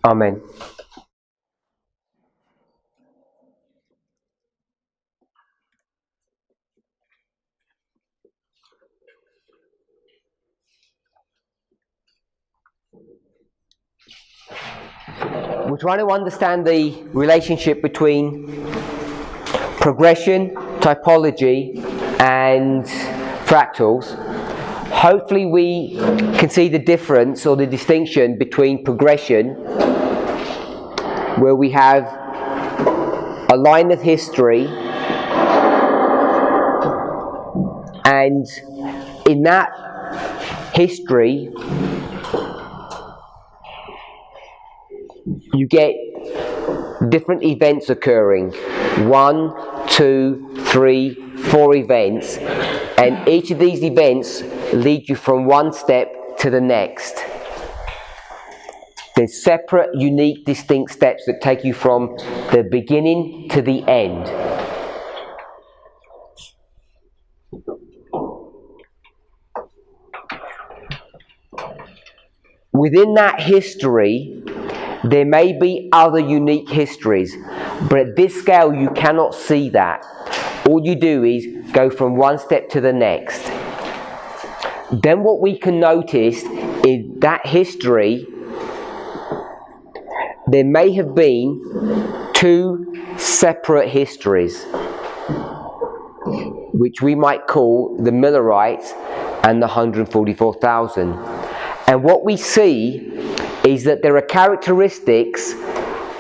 Amen. We're trying to understand the relationship between progression, typology, and fractals. Hopefully we can see the difference or the distinction between progression, where we have a line of history, and in that history you get different events occurring, 1, 2, 3, 4 events, and each of these events lead you from one step to the next. There's separate, unique, distinct steps that take you from the beginning to the end. Within that history, there may be other unique histories, but at this scale you cannot see that. All you do is go from one step to the next. Then what we can notice is that history, there may have been 2 separate histories, which we might call the Millerites and the 144,000. And what we see is that there are characteristics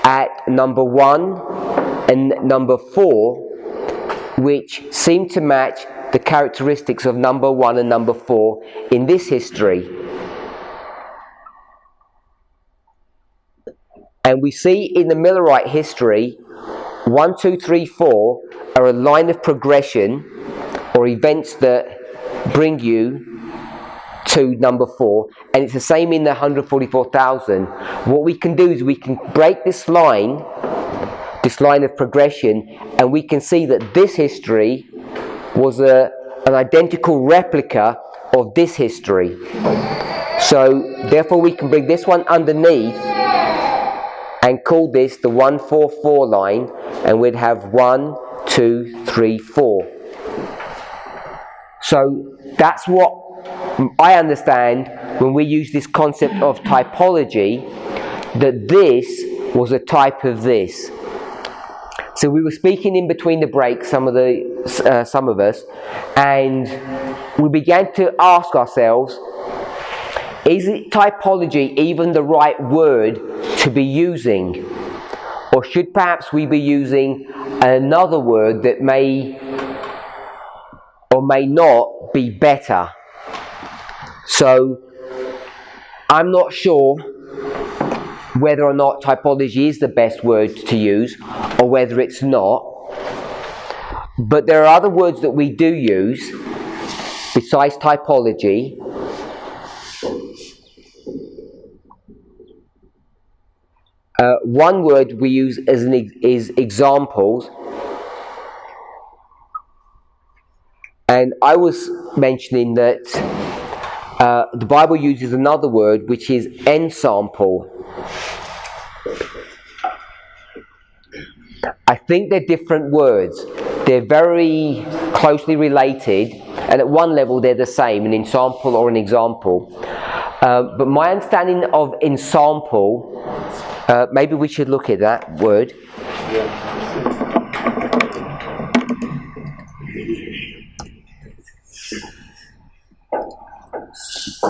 at number 1 and number 4 which seem to match the characteristics of number 1 and number 4 in this history. And we see in the Millerite history, 1, 2, 3, 4 are a line of progression or events that bring you to number 4, and it's the same in the 144,000. What we can do is we can break this line of progression, and we can see that this history was an identical replica of this history. So therefore we can bring this one underneath and call this the 144 line, and we'd have 1, 2, 3, 4. So that's what I understand when we use this concept of typology, that this was a type of this. So we were speaking in between the breaks, some of us, and we began to ask ourselves, is typology even the right word to be using? Or should perhaps we be using another word that may or may not be better? So I'm not sure whether or not typology is the best word to use, or whether it's not. But there are other words that we do use besides typology. One word we use is examples. And I was mentioning that the Bible uses another word, which is ensample. I think they're different words. They're very closely related, and at one level they're the same, an ensample or an example. But my understanding of ensample, maybe we should look at that word.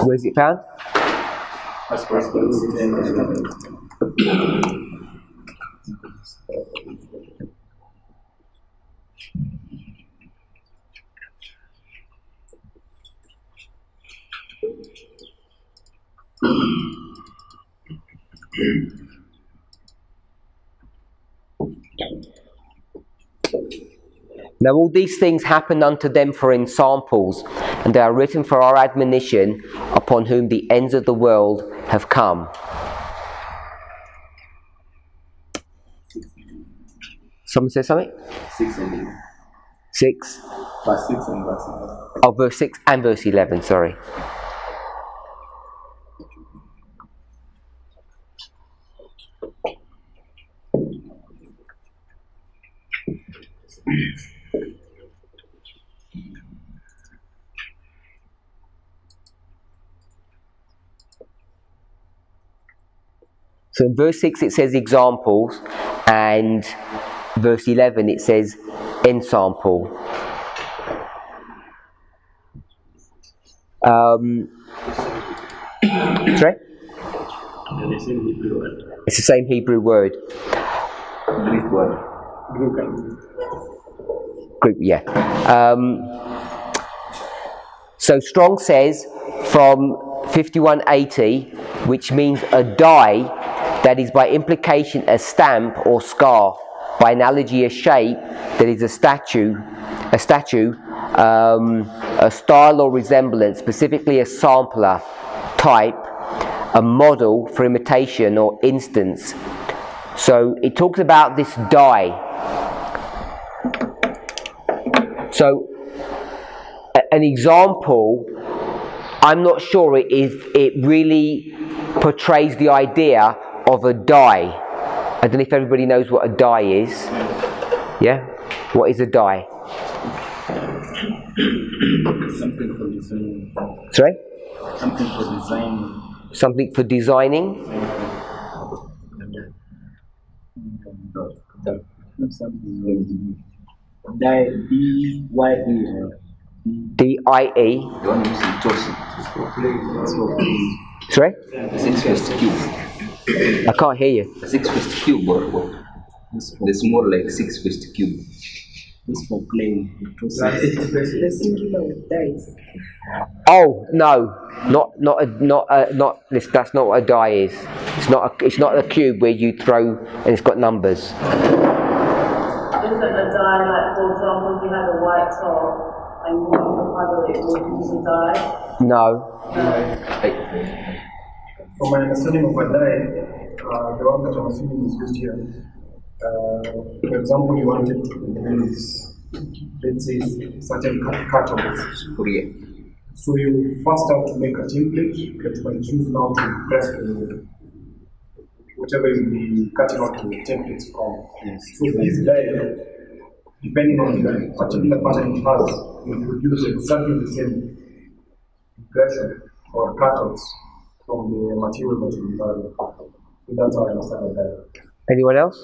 Where's it found? Now all these things happen unto them for ensamples, and they are written for our admonition, upon whom the ends of the world have come. Someone say something? 6 and 8. 6? Verse 6 and verse 11. Oh, verse 6 and verse 11, sorry. So in verse 6 it says examples, and verse 11 it says ensample. Sorry? It's the same Hebrew word. Greek word. Greek, yeah. So Strong says from 5180, which means a die, that is by implication a stamp or scar, by analogy a shape, that is a statue, a style or resemblance, specifically a sampler, type, a model for imitation or instance. So it talks about this die. So an example, I'm not sure it really portrays the idea of a die. I don't know if everybody knows what a die is. Yeah? What is a die? Something for designing. Sorry? Something for designing. Something for designing? D-I-E. The one using tossing. Sorry? The 6 first cube. I can't hear you. The 6 first cube or what? The small like 6 first cube. This for playing. The singular dice. Oh no, not this. That's not what a die is. It's not a cube where you throw and it's got numbers. Isn't a die like, for example, if you had a white top and you wanted to puzzle it, would you use a die? No. From my understanding of a die, the one that I'm assuming is used here, for example, you wanted to use, let's say, certain cartons. So you first have to make a template that you can use now to press whatever you'll be cutting out the templates from. Yes. So this die, depending on the particular pattern it has, will produce exactly the same impression or cartons from the material that you have. So that's how I understand that. Anyone else?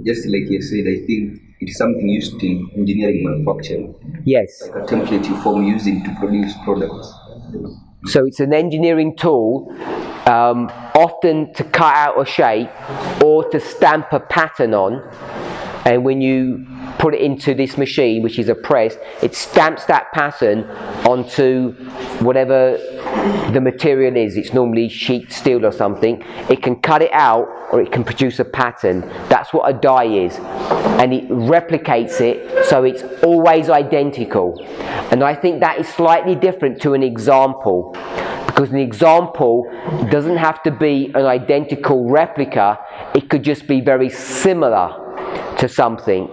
Just like you said, I think it is something used in engineering manufacturing. Yes. Like a template you form using to produce products. So it's an engineering tool, often to cut out a shape or to stamp a pattern on. And when you put it into this machine, which is a press, it stamps that pattern onto whatever the material is. It's normally sheet steel or something. It can cut it out or it can produce a pattern. That's what a die is. And it replicates it so it's always identical. And I think that is slightly different to an example, because an example doesn't have to be an identical replica. It could just be very similar to something,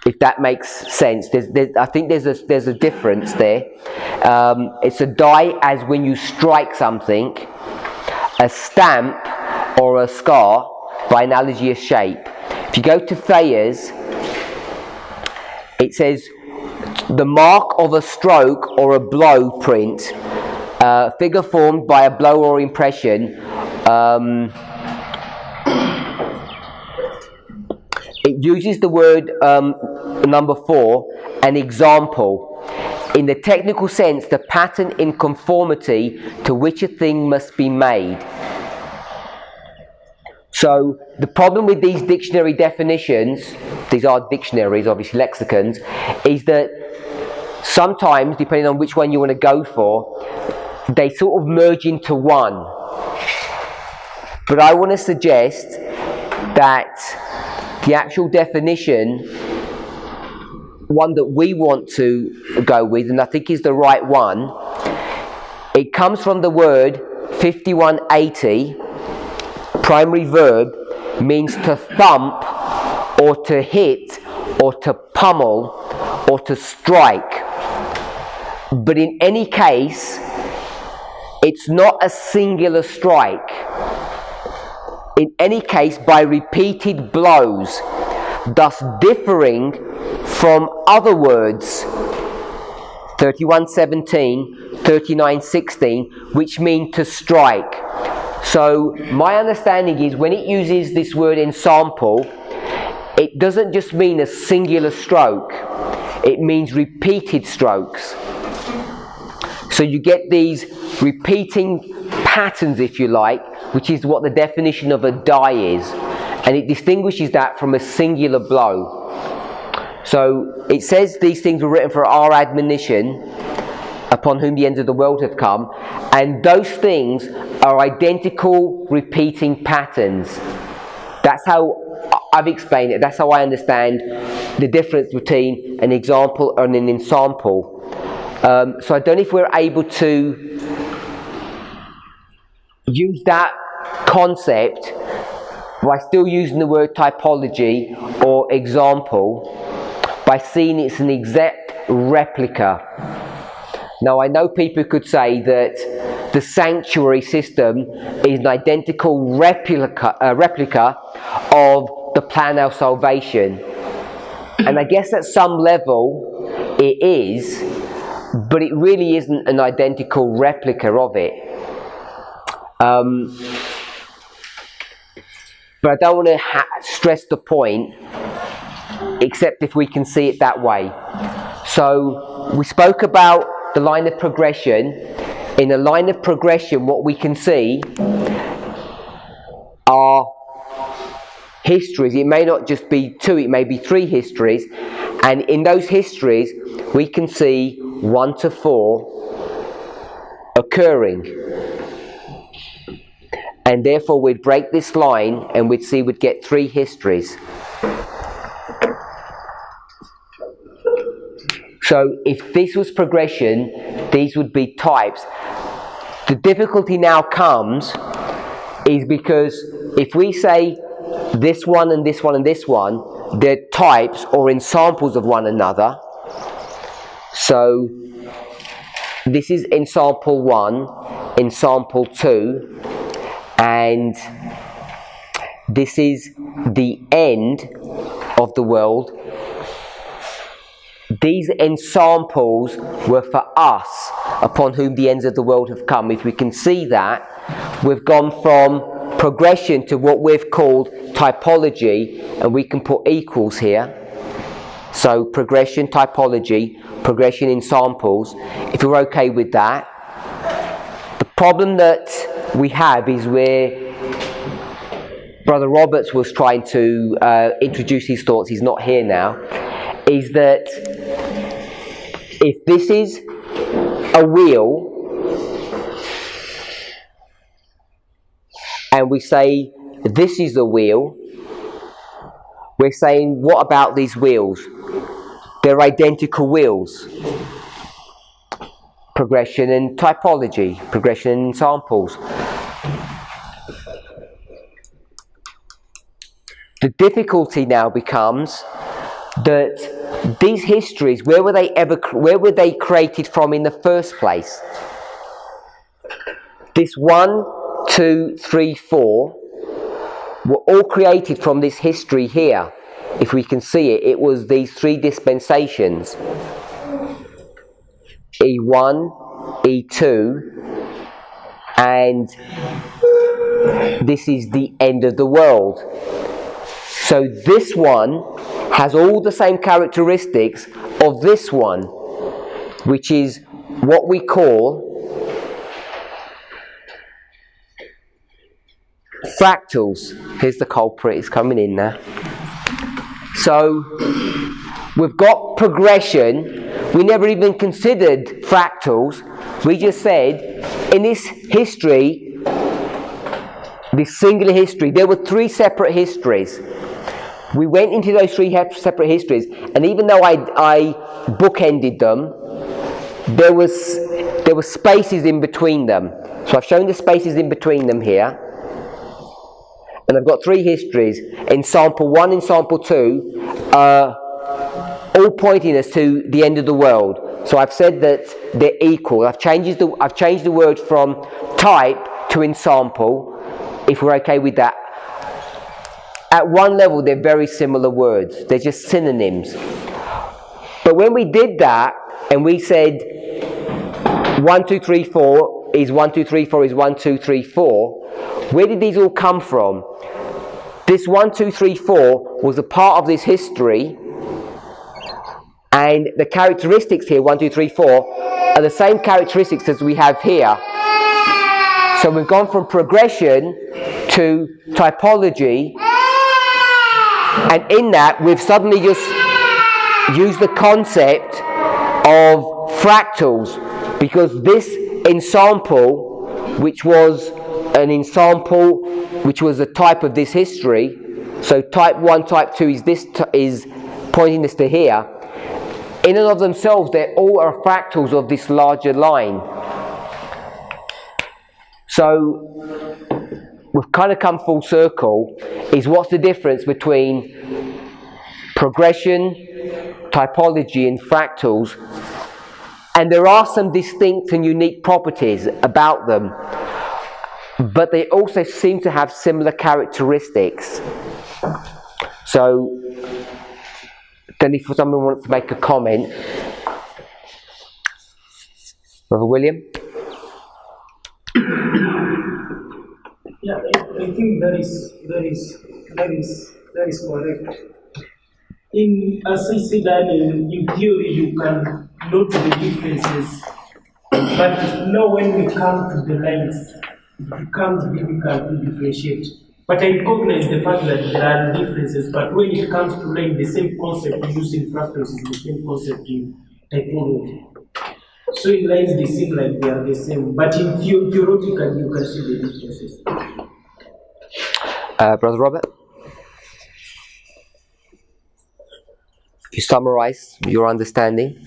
if that makes sense. I think there's a difference there. It's a die as when you strike something, a stamp or a scar, by analogy a shape. If you go to Thayer's, it says the mark of a stroke or a blow print, figure formed by a blow or impression. It uses the word number 4, an example. In the technical sense, the pattern in conformity to which a thing must be made. So the problem with these dictionary definitions, these are dictionaries, obviously lexicons, is that sometimes, depending on which one you want to go for, they sort of merge into one. But I want to suggest that the actual definition, one that we want to go with, and I think is the right one, it comes from the word 5180. Primary verb means to thump or to hit or to pummel or to strike. But in any case, it's not a singular strike. in any case by repeated blows, thus differing from other words, 31:17, 39:16, which mean to strike. So my understanding is when it uses this word ensample, it doesn't just mean a singular stroke, it means repeated strokes. So you get these repeating patterns, if you like, which is what the definition of a die is, and it distinguishes that from a singular blow. So it says these things were written for our admonition, upon whom the ends of the world have come, and those things are identical repeating patterns. That's how I've explained it. That's how I understand the difference between an example and an ensample. So I don't know if we're able to use that concept by still using the word typology or example, by seeing it's an exact replica. Now I know people could say that the sanctuary system is an identical replica of the plan of salvation, and I guess at some level it is, but it really isn't an identical replica of it. But I don't want to stress the point, except if we can see it that way. So we spoke about the line of progression. In a line of progression, what we can see are histories. It may not just be two, it may be three histories, and in those histories we can see 1 to 4 occurring, and therefore we'd break this line and we'd get 3 histories. So if this was progression, these would be types. The difficulty now comes is because if we say this one and this one and this one, they're types or ensamples of one another. So this is ensample 1, ensample 2, and this is the end of the world. These ensamples were for us, upon whom the ends of the world have come. If we can see that, we've gone from progression to what we've called typology, and we can put equals here. So progression, typology, progression ensamples, if you're okay with that. The problem that we have is where Brother Roberts was trying to introduce his thoughts, he's not here now, is that if this is a wheel and we say this is a wheel, we're saying what about these wheels? They're identical wheels. Progression and typology, progression and ensamples. The difficulty now becomes that these histories, where were they created from in the first place? This 1, 2, 3, 4 were all created from this history here. If we can see it, it was these 3 dispensations. E1, E2, and this is the end of the world. So this one has all the same characteristics of this one, which is what we call fractals. Here's the culprit, it's coming in now. So we've got progression. We never even considered fractals. We just said in this history, this singular history, there were 3 separate histories. We went into those 3 separate histories, and even though I bookended them, there were spaces in between them. So I've shown the spaces in between them here. And I've got 3 histories. Ensample 1 and ensample 2 are all pointing us to the end of the world. So I've said that they're equal. I've changed the word from type to ensample, if we're okay with that. at one level, they're very similar words. They're just synonyms. But when we did that, and we said 1, 2, 3, 4 is 1, 2, 3, 4 is 1, 2, 3, 4, where did these all come from? This 1, 2, 3, 4 was a part of this history, and the characteristics here, 1, 2, 3, 4, are the same characteristics as we have here. So we've gone from progression to typology, and in that we've suddenly just used the concept of fractals, because this ensample, which was an ensample which was a type of this history, so type 1, type 2 is this is pointing this to here, in and of themselves they all are fractals of this larger line. So we've kind of come full circle. Is what's the difference between progression, typology and fractals? And there are some distinct and unique properties about them, but they also seem to have similar characteristics. So then if someone wants to make a comment. Brother William? Yeah, I think that is correct. As I said earlier, in theory you can note the differences, but now when we come to the lines, it becomes difficult to differentiate. But I recognize the fact that there are differences, but when it comes to line, the same concept used in fractals is the same concept in typology. So in lines they seem like they are the same, but in theoretically you can see the differences. Brother Robert? You summarize your understanding.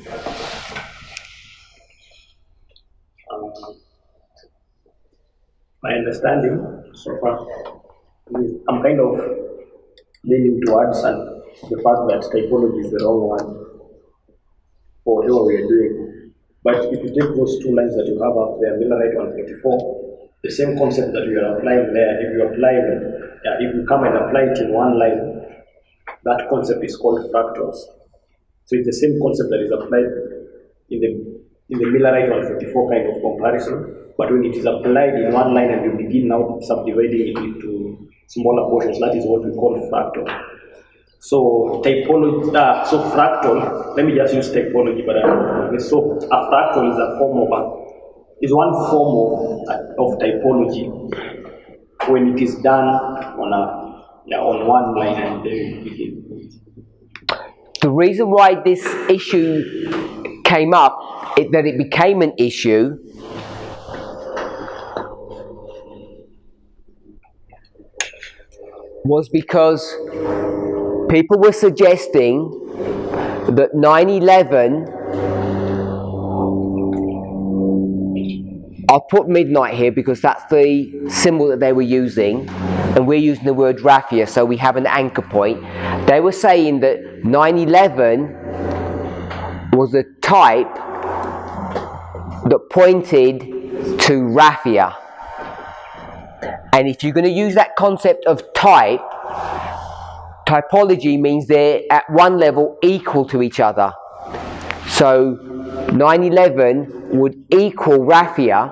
My understanding so far is I'm kind of leaning towards the fact that typology is the wrong one for whatever we are doing. But if you take those two lines that you have up there, Millerite 144, the same concept that you are applying there, if you come and apply it in one line, that concept is called fractals. So it's the same concept that is applied in the Millerite 144 kind of comparison. But when it is applied in one line and you begin now subdividing it into smaller portions, that is what we call fractal. So typology, so fractal, let me just use typology, but so a fractal is one form of typology when it is done on one line and then begin. The reason why this issue came up, that it became an issue, was because people were suggesting that 9/11, I'll put midnight here because that's the symbol that they were using, and we're using the word raphia, so we have an anchor point. They were saying that 9/11 was a type that pointed to raphia. And if you're going to use that concept of type, typology means they're at one level equal to each other. So 9/11 would equal raphia,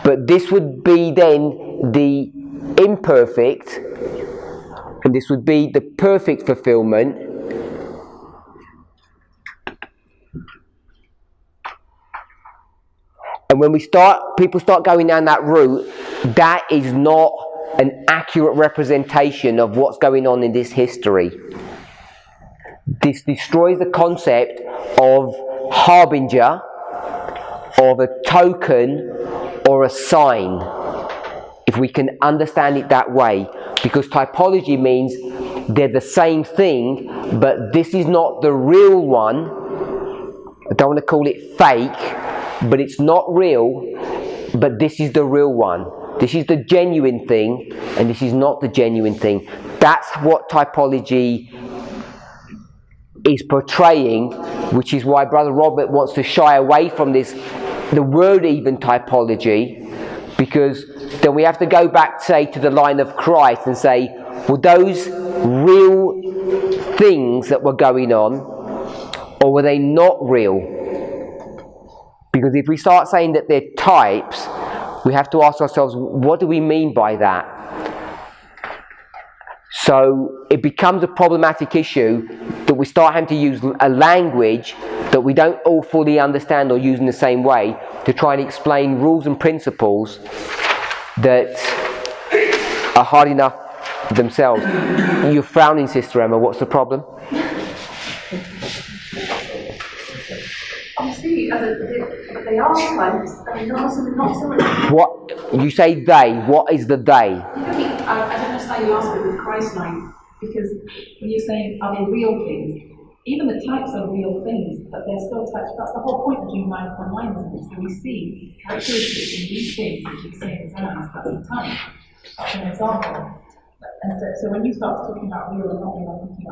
but this would be then the imperfect, and this would be the perfect fulfillment. And when people start going down that route, that is not an accurate representation of what's going on in this history. This destroys the concept of harbinger, of a token, or a sign, if we can understand it that way. Because typology means they're the same thing, but this is not the real one. I don't want to call it fake, but it's not real, but this is the real one. This is the genuine thing, and this is not the genuine thing. That's what typology is portraying, which is why Brother Robert wants to shy away from this, the word even typology, because then we have to go back, say, to the line of Christ and say, well, those real things that were going on, or were they not real? Because if we start saying that they're types, we have to ask ourselves, what do we mean by that? So it becomes a problematic issue that we start having to use a language that we don't all fully understand or use in the same way to try and explain rules and principles that are hard enough themselves. You're frowning, Sister Emma. What's the problem? You see, they are types, and not so much. What you say they? What is the they? I don't understand you ask it with Christ-like, because when you're saying, are they real things? Even the types are real things, but they're still types. That's the whole point of doing mindful alignment. So we see characteristics in these things, which is saying exams, that's a type. That's an example. And so when you start talking about real and not real, I'm thinking,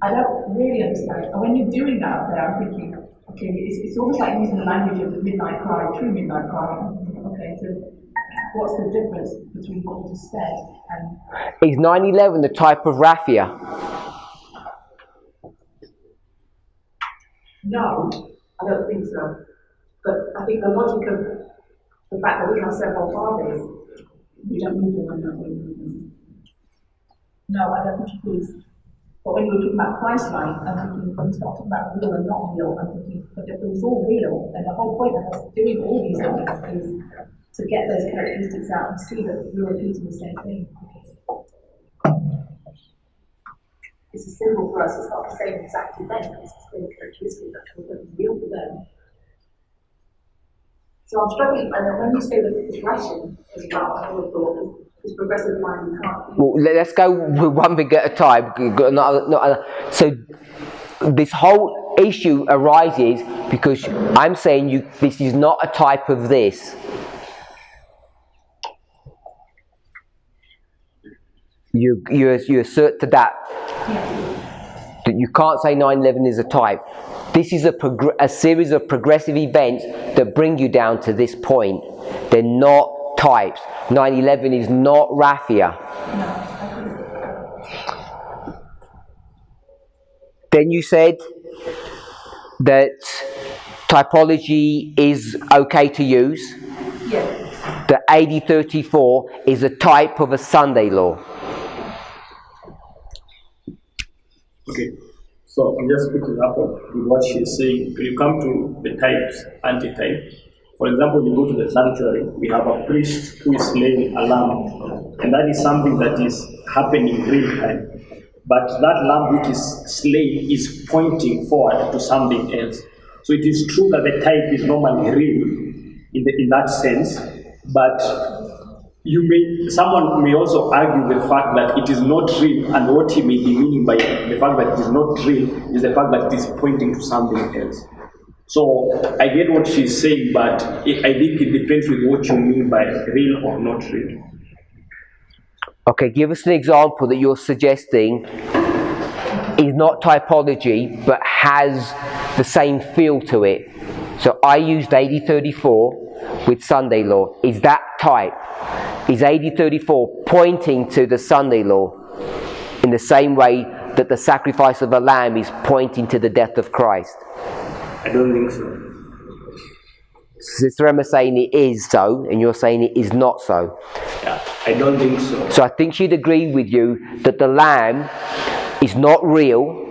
I don't really understand. And when you're doing that up there, I'm thinking, okay, it's almost like using the language of the midnight cry, true midnight cry. Okay, so what's the difference between what you just said and... Is 9/11 the type of raffia? No, I don't think so. But I think the logic of the fact that we have several fathers, we don't move on that way. No, I don't think it is. But when you were talking about Christ-like, I'm thinking, when you start talking about real and not real, I'm thinking, but if it was all real, then the whole point of us doing all these things is to get those characteristics out and see that we're repeating the same thing. It's a symbol for us, it's not the same exact event, it's the same characteristic that's real for them. So I'm struggling, and when you say that progression is about all of thought, it's progressive mind, you can't. Well, let's go one bit at a time. So this whole issue arises because I'm saying this is not a type of this. You assert to that you can't say 9/11 is a type. This is a series of progressive events that bring you down to this point. They're not types. 9/11 is not raffia. Then you said that typology is okay to use. Yeah. The AD 34 is a type of a Sunday law. Okay, so I'm just picking up on what she's saying. When you come to the types, anti-type, for example, you go to the sanctuary, we have a priest who is slaying a lamb, and that is something that is happening in real time. But that lamb which is slain is pointing forward to something else. So it is true that the type is normally real in that sense, but someone may also argue the fact that it is not real, and what he may be meaning by the fact that it is not real is the fact that it is pointing to something else. So I get what she's saying, but I think it depends with what you mean by real or not real. Okay, give us an example that you're suggesting is not typology, but has the same feel to it. So I used AD 34 with Sunday law. Is that type? Is AD 34 pointing to the Sunday law in the same way that the sacrifice of a lamb is pointing to the death of Christ? I don't think so. Sister Emma saying it is so, and you're saying it is not so. Yeah, I don't think so. So I think she'd agree with you that the lamb is not real.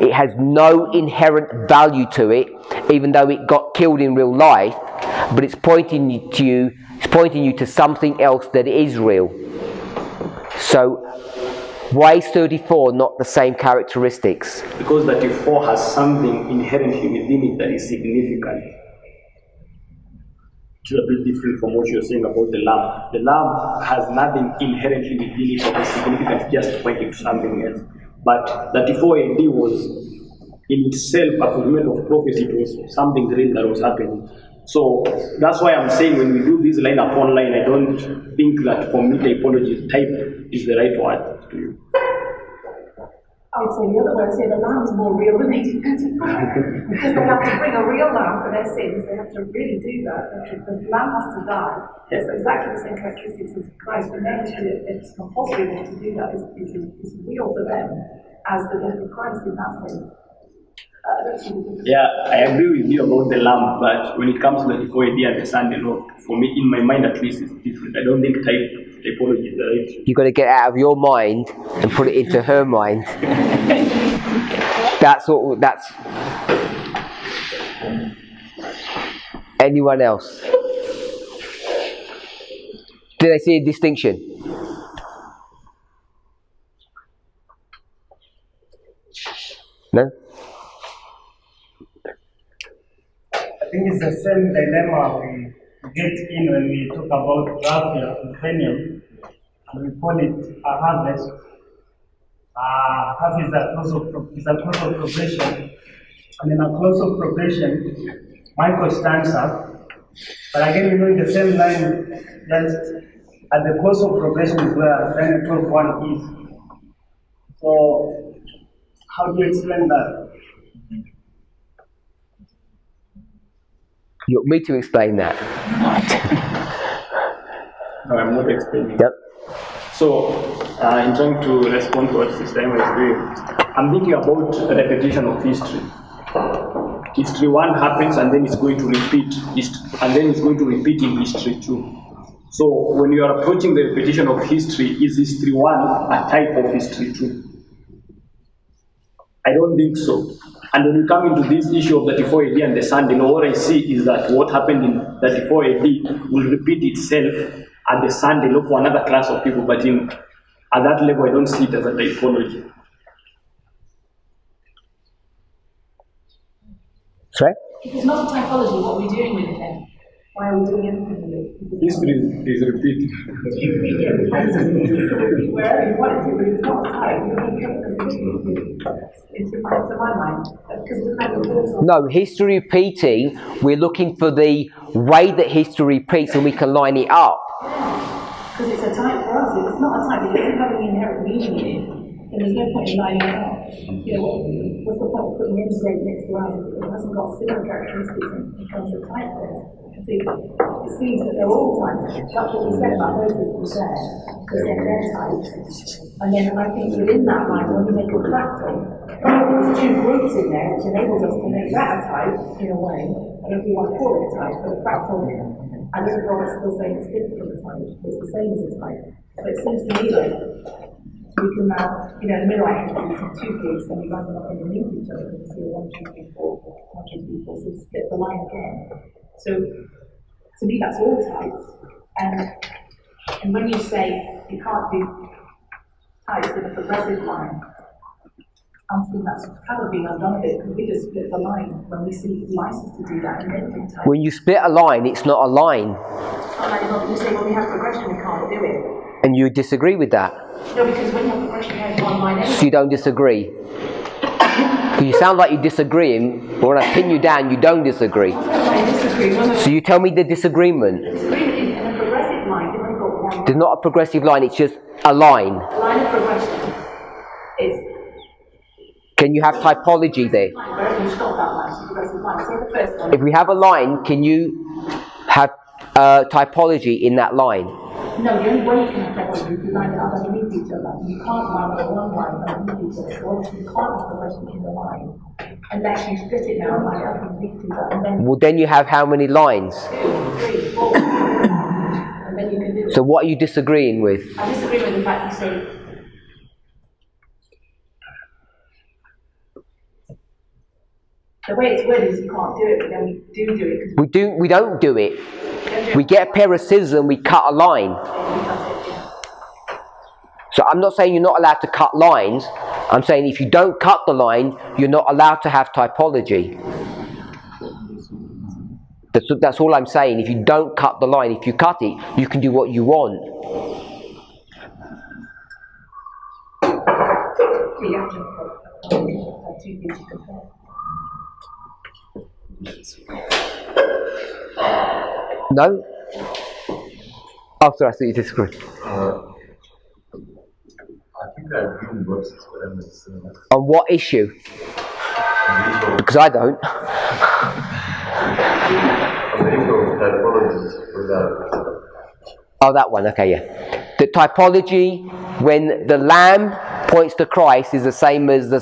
It has no inherent value to it, even though it got killed in real life. But it's pointing you to something else that is real. So why is 34 not the same characteristics? Because 34 has something inherently within it that is significant. It's a bit different from what you're saying about the lamb. The lamb has nothing inherently within it that is significant, just pointing to something else. But 34 AD was in itself a fulfillment of prophecy. It was something real that was happening. So that's why I'm saying when we do this line upon line, I don't think that for me typology type is the right word to you. I would say the other way, I'd say the lamb is more real than 1835. Because they have to bring a real lamb for their sins, they have to really do that. The lamb has to die. It's exactly the same characteristics as Christ, but then it's compulsory for them to do that. It's real for them as the death of Christ in that sense. Yeah, I agree with you about the lamb, but when it comes to the 34 AD and the Sunday law, for me, in my mind at least, it's different. I don't think typology is the right. You've got to get out of your mind and put it into her mind. That's anyone else? Did I see a distinction? No? I think it's the same dilemma we get in when we talk about Raphia and Cranium, and we call it a harvest. Half is a close of progression, and in a close of progression, Michael stands up. But again, in the same line, just at the close of progression is where Daniel 12:1 is. So, how do you explain that? You want me to explain that? No, I'm not explaining. Yep. So, in trying to respond to what Sister Emma is doing, I'm thinking about the repetition of history. History 1 happens and then it's going to repeat, and then it's going to repeat in history 2. So, when you are approaching the repetition of history, is history 1 a type of history 2? I don't think so. And when we come into this issue of 34 AD and the Sunday law, what I see is that what happened in 34 AD will repeat itself at the Sunday law for another class of people, but at that level, I don't see it as a typology. Sorry? If it's not a typology, what are we doing with it then? Why are we doing anything with it? History is repeated. Wherever you want it to, but it's not a type. Into my mind. Because it depends on No, history repeating, we're looking for the way that history repeats and we can line it up. because it's a type for us. If it's not a type, it doesn't have any inherent meaning in it, then there's no point in lining it up. You know, what's the point of putting any grade next to ours if it hasn't got similar characteristics and becomes a type for us? See, it seems that they're all types. That's what we said about those people there, because they're their types. And then I think within that line, when we make a fractal, there's two groups in there which enables us to make that a type in a way. I don't know if you want to call it a type, but a fractal, I don't know if Robert's still saying it's different from a type, it's the same as a type. But it seems to me like we can now, you know, in the middle I introduce two groups and we run them up underneath each other and see 1, 2, 3, 4, 1, 2, 3, 4, so we split the line again. So, to me, that's all types. And when you say you can't do types in a progressive line, I'm thinking that's kind of being undone a bit, because we just split the line when we see license to do that and then do types. When you split a line, it's not a line. You say when we have progression, we can't do it. And you disagree with that. No, because when you have progression, you have one line anyway. So you don't disagree. You sound like you're disagreeing, but when I pin you down, you don't disagree. So you tell me the disagreement. Disagreement is in a progressive line, you've only got one. There's not a progressive line, it's just a line. A line of progression is. Can you have typology there? Wherever you stop that line, it's a progressive line. So the first one. If we have a line, can you have typology in that line? No, the only way you can have typology is to line it up underneath each other. You can't line up one line underneath each other. So you can't have progression in the line unless you split it now and line it up underneath each other. And then Well, then you have how many lines? 2, 3, 4. And then you can do it. So what are you disagreeing with? I disagree with the fact you say the way it's worded is you can't do it, but then we do it. We don't do it. We get a pair of scissors and we cut a line. So I'm not saying you're not allowed to cut lines. I'm saying if you don't cut the line, you're not allowed to have typology. That's all I'm saying. If you don't cut the line, if you cut it, you can do what you want. So you have to have two things to compare. No? After I thought you disagree. I think I've given verses for them. On what issue? Because I don't. On the issue of typology, Oh, that one. Okay, yeah. The typology, when the lamb points to Christ, is the same as the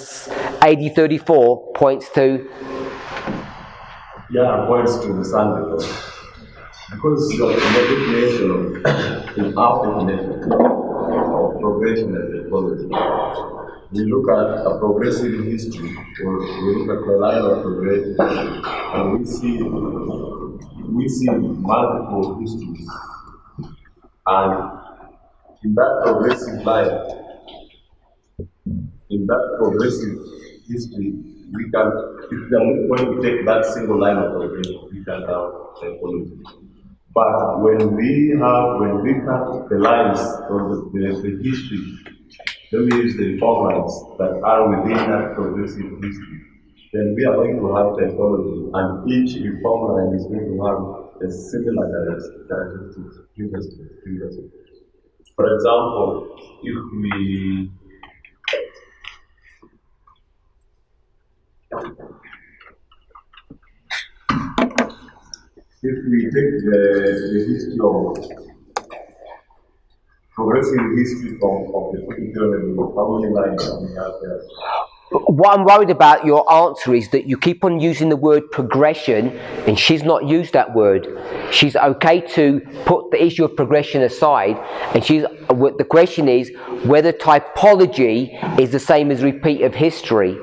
AD 34 points to. Yeah, points to the Son because the definition in our definition of progression and typology, we look at a progressive history, or we look at the line of progression, and we see multiple histories, and in that progressive line, in that progressive history, we can, if we are going to take that single line of progression, we can have typology. But when we cut the lines or the history, then we use the reform lines that are within that progressive history, then we are going to have typology, and each reform line is going to have a similar characteristics previously. For example, if we take the history of progressive history of the particular how many lines we have there? What I'm worried about your answer is that you keep on using the word progression, and she's not used that word. She's okay to put the issue of progression aside, and the question is whether typology is the same as repeat of history.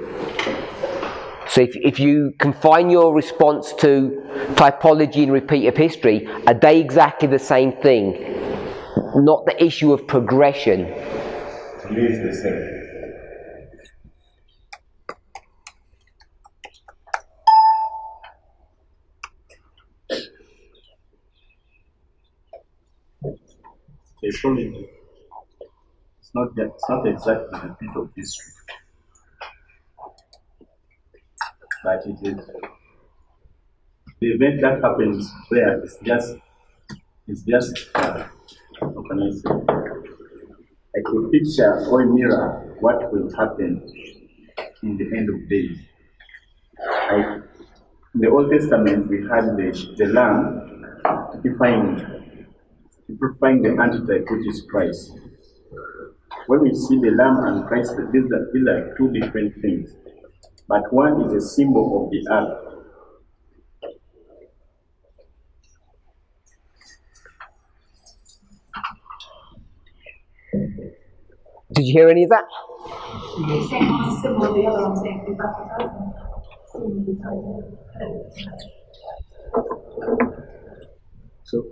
So if you confine your response to typology and repeat of history, are they exactly the same thing? Not the issue of progression. To me, it's the same. Typology. It's not exactly the bit of history, but it is the event that happens where it's just how can I say, like a picture or a mirror what will happen in the end of days. Like in the Old Testament, we had the lamb typifying the antitype, which is Christ. When we see the lamb and Christ, these are two different things. But one is a symbol of the other. Did you hear any of that? You're saying one's a symbol of the other, I'm saying, is that So,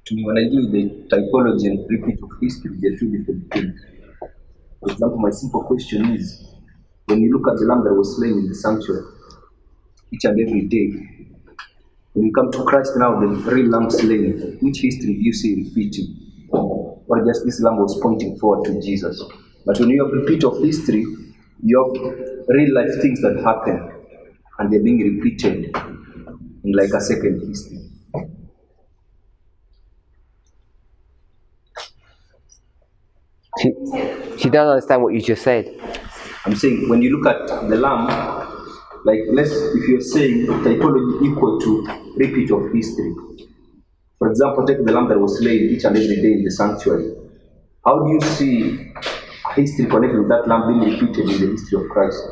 to me, when I do the typology and repeat of history, they're two different things. For example, my simple question is, when you look at the lamb that was slain in the sanctuary, each and every day, when you come to Christ now, the real lamb slain, which history do you see repeating? Or just this lamb was pointing forward to Jesus? But when you have repeat of history, you have real life things that happen, and they're being repeated in like a second history. She doesn't understand what you just said. I'm saying when you look at the lamb, like if you're saying typology equal to repeat of history. For example, take the lamb that was slain each and every day in the sanctuary. How do you see history connected with that lamb being repeated in the history of Christ?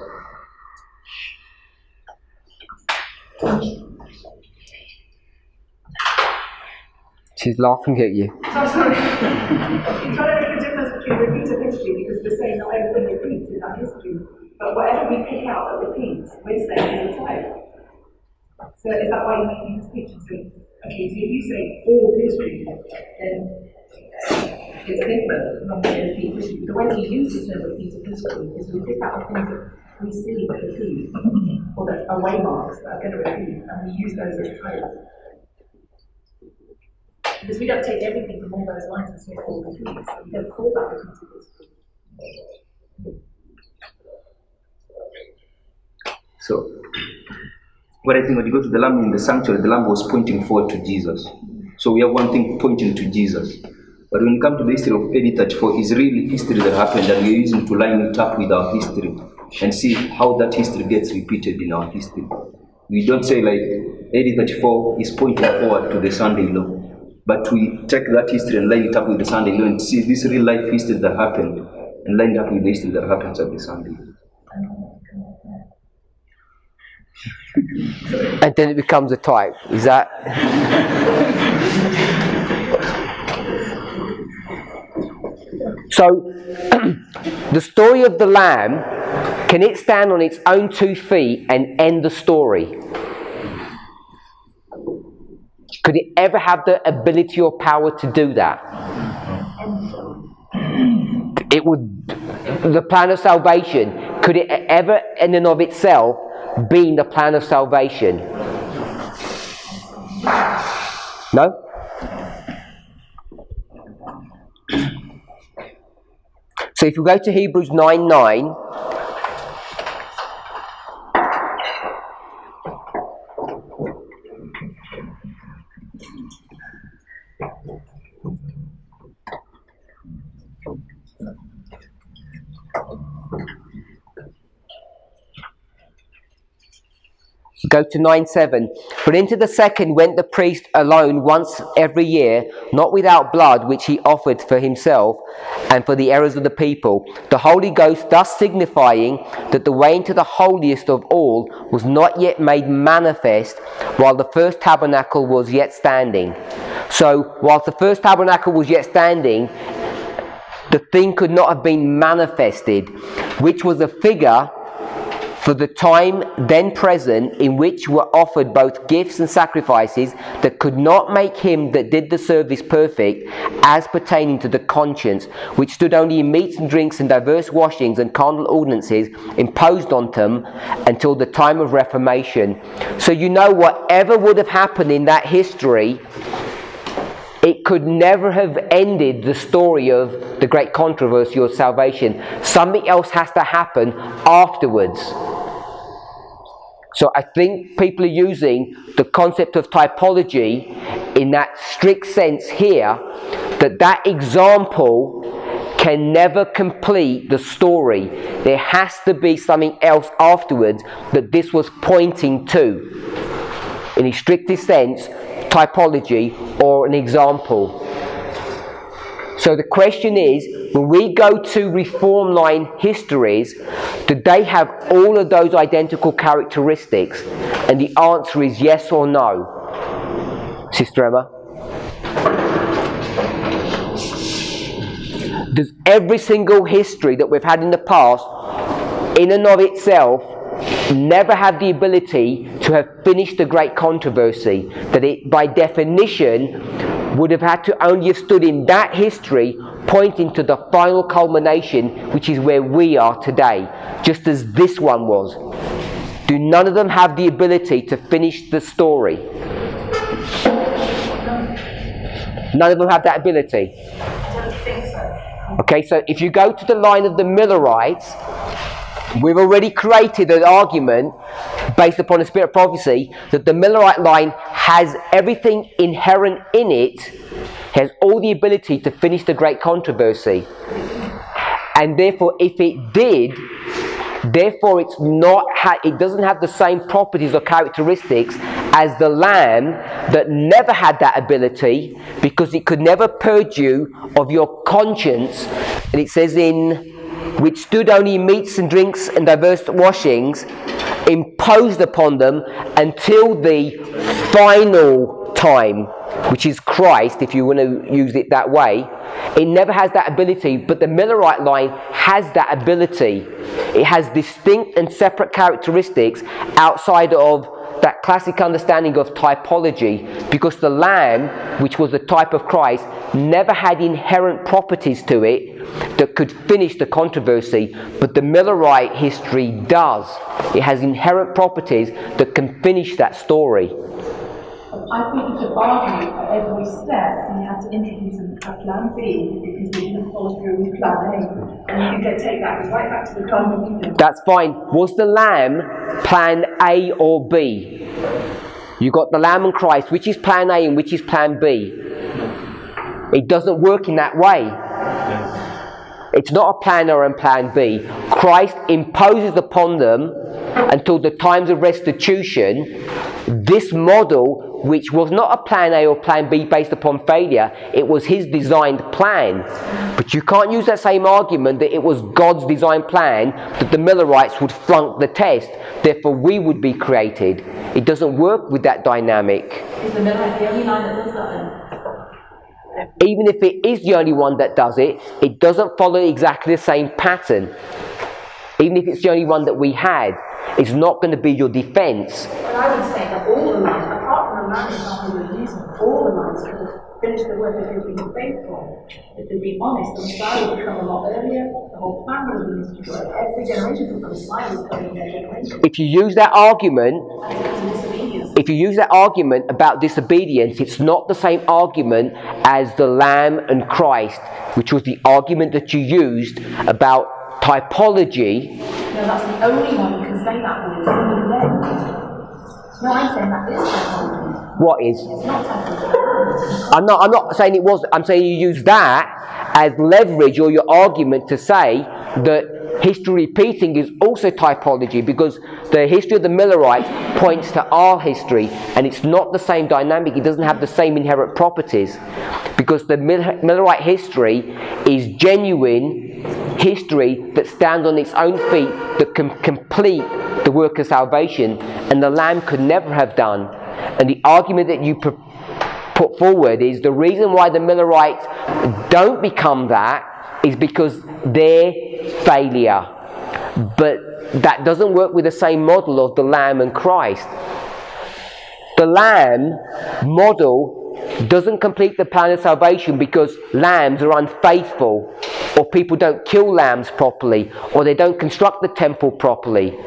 She's laughing at you. Sorry. I'm trying to make a difference between repeat of history, because we're saying not everything repeats in our history, but whatever we pick out that repeats, we're saying is a type. So is that why you're making this picture? So, okay, so if you say all history, then it's different from repeat history. The way we use the term repeat of history is we pick out things that we see that repeat, or that are waymarks that are going to repeat, and we use those as types. Because we don't take everything from all those lines and say all repeats, so we don't call that repeat of history. So, what I think when you go to the lamb in the sanctuary, the lamb was pointing forward to Jesus. So we have one thing pointing to Jesus. But when it comes to the history of AD 34, it's really history that happened, and we're using to line it up with our history and see how that history gets repeated in our history. We don't say like AD 34 is pointing forward to the Sunday law, but we take that history and line it up with the Sunday law and see this real life history that happened and line it up with the history that happens at the Sunday. And then it becomes a type. Is that? So, the story of the lamb, can it stand on its own 2 feet and end the story? Could it ever have the ability or power to do that? It would. The plan of salvation, could it ever in and of itself be the plan of salvation? No? So if you go to Hebrews 9:9, go to 9:7. But into the second went the priest alone once every year, not without blood, which he offered for himself and for the errors of the people. The Holy Ghost thus signifying that the way into the holiest of all was not yet made manifest, while the first tabernacle was yet standing. So, whilst the first tabernacle was yet standing, the thing could not have been manifested, which was a figure for the time then present, in which were offered both gifts and sacrifices that could not make him that did the service perfect, as pertaining to the conscience, which stood only in meats and drinks and diverse washings and carnal ordinances imposed on them until the time of Reformation. So you know, whatever would have happened in that history, it could never have ended the story of the great controversy of salvation. Something else has to happen afterwards. So I think people are using the concept of typology in that strict sense here, that example can never complete the story. There has to be something else afterwards that this was pointing to. In a strictest sense, typology or an example. So the question is, when we go to reform line histories, do they have all of those identical characteristics? And the answer is yes or no. Sister Emma? Does every single history that we've had in the past, in and of itself, never have the ability to have finished the great controversy? That it, by definition, would have had to only have stood in that history, pointing to the final culmination, which is where we are today, just as this one was. Do none of them have the ability to finish the story? None of them have that ability. I don't think so. Okay, so if you go to the line of the Millerites, we've already created an argument based upon the spirit of prophecy that the Millerite line has everything inherent in it, has all the ability to finish the great controversy. And therefore, if it did, therefore it's not it doesn't have the same properties or characteristics as the lamb that never had that ability, because it could never purge you of your conscience. And it says which stood only in meats and drinks and diverse washings, imposed upon them until the final time, which is Christ, if you want to use it that way. It never has that ability, but the Millerite line has that ability. It has distinct and separate characteristics outside of that classic understanding of typology, because the lamb, which was the type of Christ, never had inherent properties to it that could finish the controversy, but the Millerite history does. It has inherent properties that can finish that story. I think you could argue at every step you have to introduce a plan B because they didn't follow through with plan A. And you can take that right back to the plan of Eden. That's fine. Was the lamb plan A or B? You got the lamb and Christ. Which is plan A and which is plan B? It doesn't work in that way. It's not a plan A and plan B. Christ imposes upon them, until the times of restitution, this model, which was not a plan A or plan B based upon failure. It was his designed plan. But you can't use that same argument that it was God's designed plan that the Millerites would flunk the test, therefore we would be created. It doesn't work with that dynamic. Is the Millerite the only line that does that then? Even if it is the only one that does it, it doesn't follow exactly the same pattern. Even if it's the only one that we had, it's not going to be your defense. But I would say that all the lines, apart from the line example we're using, all the lines could have finished the work if they'd been faithful. If they'd been honest, the Messiah would come a lot earlier, the whole plan would have been destroyed. Every generation from the Messiah was coming in their generation. If you use that argument, And it was disobedience. if you use that argument about disobedience, it's not the same argument as the Lamb and Christ, which was the argument that you used about typology. No, that's the only one you can say that with. It's only them. No, I'm saying that is typology. What is? It's not typology. I'm not saying it was. I'm saying you use that as leverage or your argument to say that history repeating is also typology, because the history of the Millerites points to our history, and it's not the same dynamic. It doesn't have the same inherent properties, because the Millerite history is genuine history that stands on its own feet, that can complete the work of salvation, and the Lamb could never have done. And the argument that you put forward is the reason why the Millerites don't become that is because they're failure. But that doesn't work with the same model of the Lamb and Christ. The Lamb model doesn't complete the plan of salvation because lambs are unfaithful, or people don't kill lambs properly, or they don't construct the temple properly.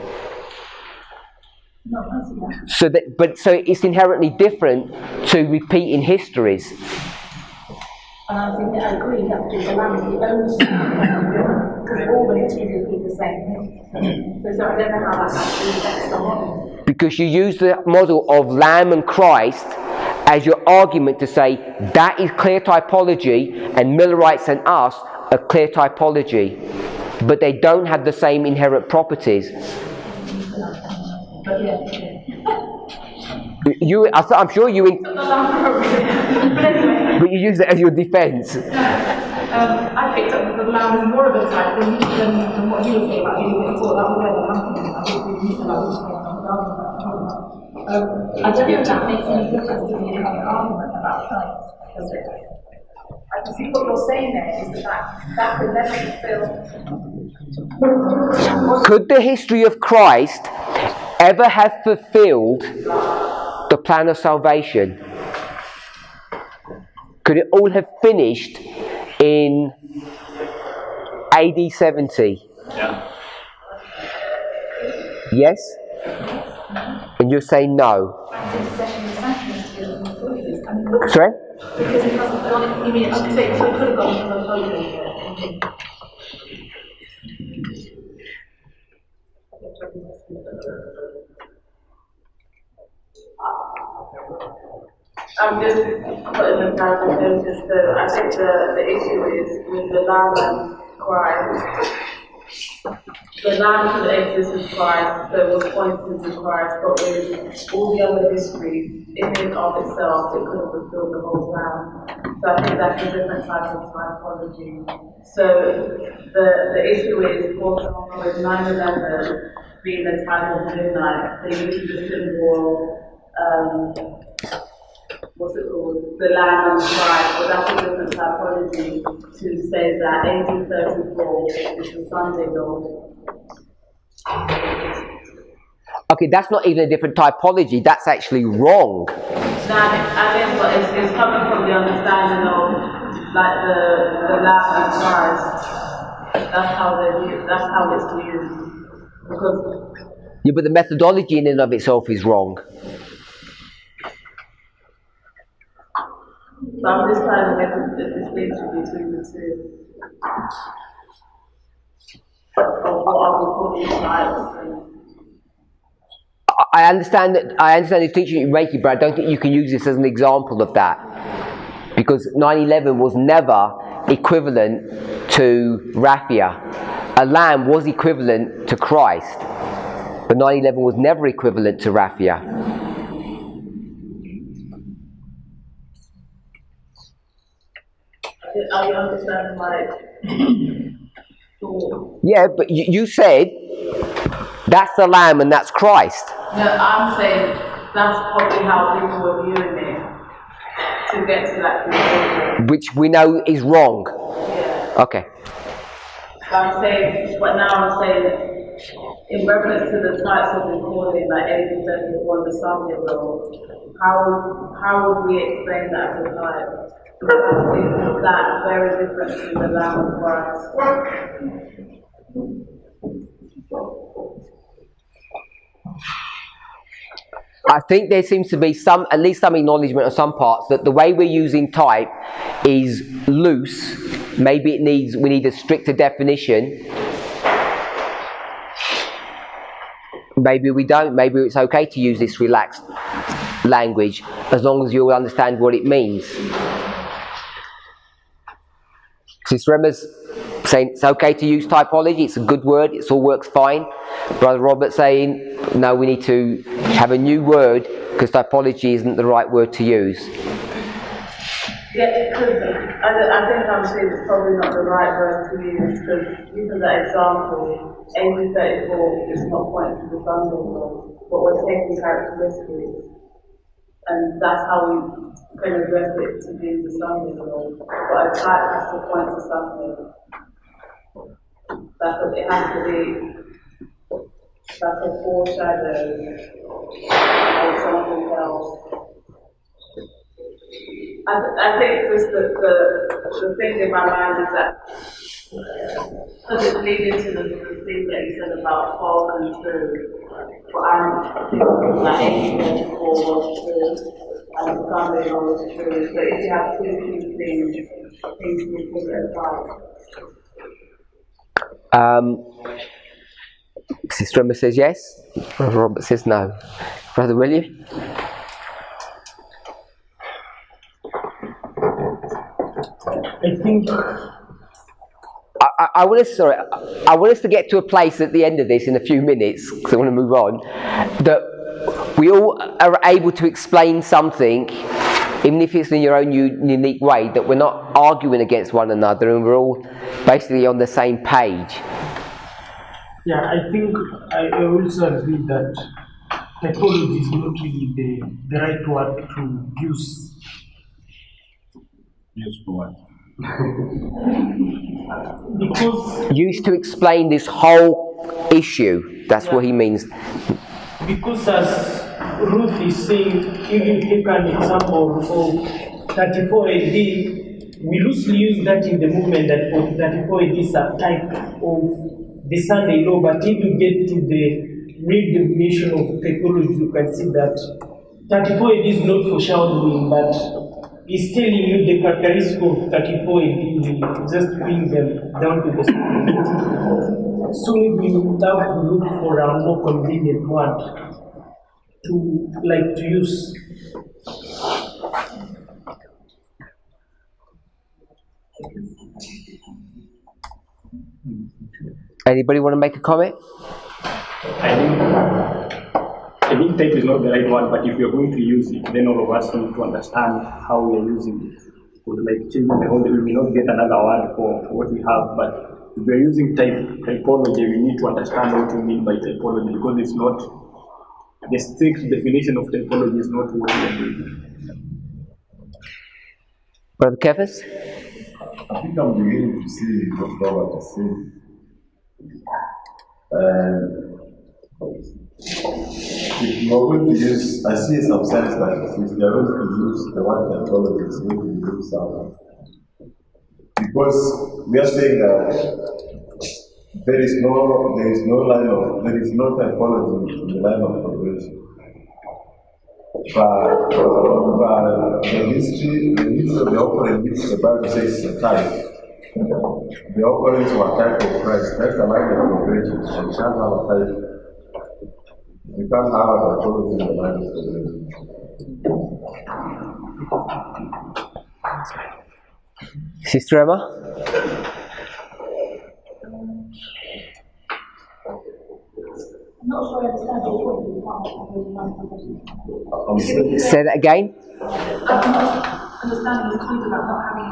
No, I see that. So it's inherently different to repeating histories. And I think I agree that the Lamb is the only scenario, because all the histories repeat the same thing. So I don't know how that actually affects the model. Because you use the model of Lamb and Christ as your argument to say that is clear typology, and Millerites and us are clear typology, but they don't have the same inherent properties. But yeah. I'm sure you. But anyway. But you use it as your defence. I picked up that the Lamb is more of a type than what you were saying about being before. That was where the Lamb came from. I think we used to like this one. I don't know if that makes any difference to the entire argument about types. I can see what you're saying there is that could never fulfill. Could the history of Christ ever have fulfilled the plan of salvation? Could it all have finished in AD 70? Yeah. Yes? And you're saying no? Sorry? Because it hasn't gone, you mean, I'm saying, so it could have gone from a photo. I'm just putting the time in just I think the issue is with the Lamb and Christ. The Lamb could exist with Christ, so it was pointing to Christ, but with all the other history, in and of itself, it could have fulfilled the whole plan. So I think that's a different type of typology. So the issue is, for example, with 9/11 being the time of midnight, they use the symbol, what's it called? The Lamb and Christ, but that's a different typology to say that 1834 is the Sunday Lord. Okay, that's not even a different typology, that's actually wrong. Now, I guess what it's coming from the understanding of like the Lamb and Christ. That's how it's used. Because Yeah, but the methodology in and of itself is wrong. so I'm just trying to make a distinction between the two. Of what are we calling types? I understand the distinction you're making, but I don't think you can use this as an example of that. because 9/11 was never equivalent to Raphia. A lamb was equivalent to Christ, but 9/11 was never equivalent to Raphia. Are you understanding my thought? Yeah, but you said that's the lamb and that's Christ. No, I'm saying that's probably how people were viewing it to get to that conclusion. Which we know is wrong. Yeah. Okay. I'm saying, but now I'm saying, in reference to the types of recording, like 80% on the Sunday rule, how would we explain that as a type? Because is that very different from the Lamb of Christ? I think there seems to be at least some acknowledgement of some parts that the way we're using type is loose. Maybe we need a stricter definition. Maybe we don't. Maybe it's okay to use this relaxed language as long as you all understand what it means. Sister Emma's saying it's okay to use typology, it's a good word, it all works fine. Brother Robert saying, no, we need to have a new word because typology isn't the right word to use. Yeah, because I think I'm saying it's probably not the right word to use, because using that example, 8034 is not pointing to the Sunday law, but we're taking characteristics, and that's how we can address it to be the Sunday law. But a type has to point to something. It has to be like a foreshadow or something else. I think just the thing in my mind is that, because it's leading to the thing that you said about false and true, but I'm thinking like 8034 was true and Sunday was true. So if you have two things will put it aside. Sister Emma says yes. Brother Robert says no. Brother William? I think I want us to get to a place at the end of this in a few minutes, because I want to move on, that we all are able to explain something, even if it's in your own unique way, that we're not arguing against one another and we're all basically on the same page. Yeah, I think I also agree that typology is not really the right word to use. Use for what? Because used to explain this whole issue. That's what he means. Because as Ruth is saying, if you take an example of 34 AD, we loosely use that in the movement that for 34 AD is a type of the Sunday law, but if you get to the real definition of typology, you can see that 34 AD is not foreshadowing, but it's telling you the characteristics of 34 AD, just bring them down to the standard. So we will have to look for a more convenient word to use. Anybody want to make a comment? I think type is not the right one, but if you're going to use it, then all of us need to understand how we are using it. Because changing the whole, we may not get another word for what we have, but if we're using typology, we need to understand what we mean by typology, because it's not, the strict definition of typology is not what we are doing. Brother Kefis? I think I'm beginning to see what Robert is saying. If you are going to use, I see some sense that if you are going to use the word typology, it's going to use something. Because we are saying that there is no typology in the line of progression. But the history of the occurrence, which the Bible says is a type. The occurrence were type of Christ. That's the line of progression. So you can't have a type. You can't have a typology in the line of progression. Sister Emma? I'm not sure I understand your point with the Say that again? I'm not understanding his point about not having